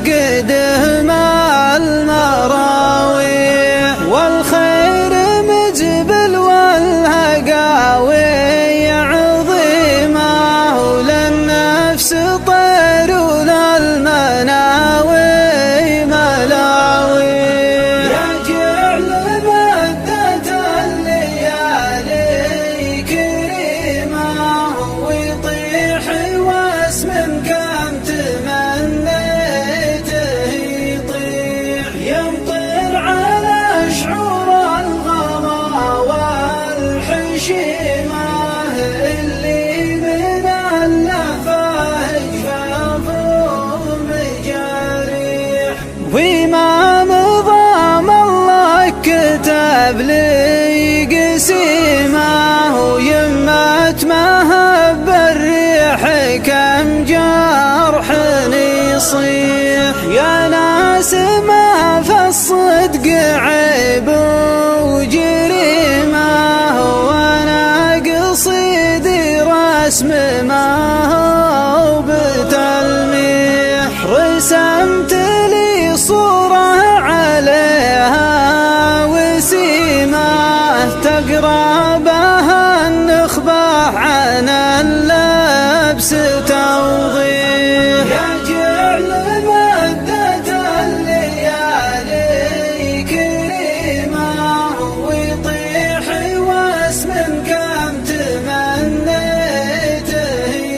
نعقده مع المراويح، والخير مجبل والهقاوي عظيمة، وللنفس طير وللمناوي ملاوي. راجع لمدة الليالي كريمة، ويطيح واسم كم تمنيته يطيح، يمطر على شعور الغلا والحشيمة، اللي من اللفاهج فافهم جريح. وما نظام الله كتب لي قسيمة، ويمت مهب الريح كم جرح يصيح. يا ناس ما في الصدق عيب وجريمة، وانا قصيدي رسم ما هو بتلميح. رسمت لي صورة عليها وسيمة، تقربها النخبة عن اللبس توضيح. يرجع لمدة الليالي كريمة، ويطيح واسم كم تمنيته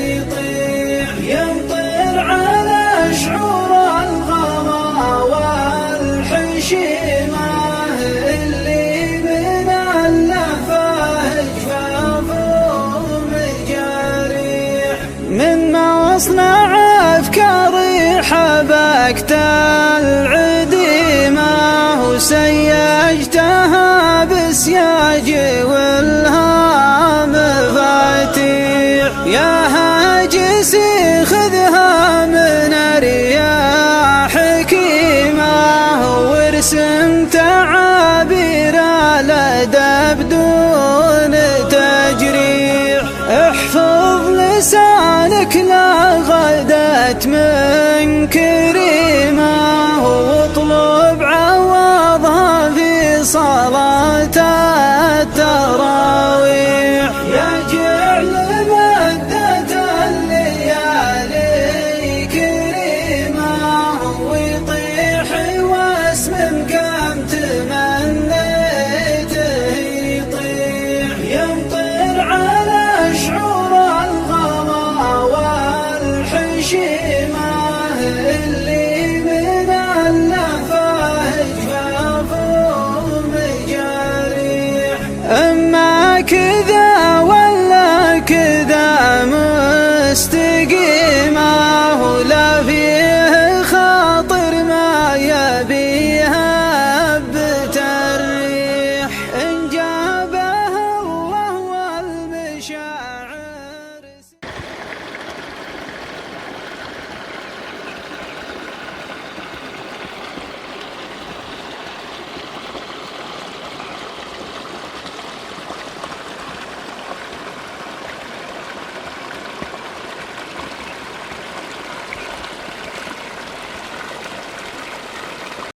يطيح، يمطر على شعور الغلا والحشيمة، اللي من اللفاهج فافهم جريح. من مصنع أفكاري حبكت العديمة، وسيجتها بسياج والها مفاتيح. يا هاجسي خذها من رياح حكيمة، وارسم تعابير الأدب دون تجريح. احفظ لسانك لا غدت من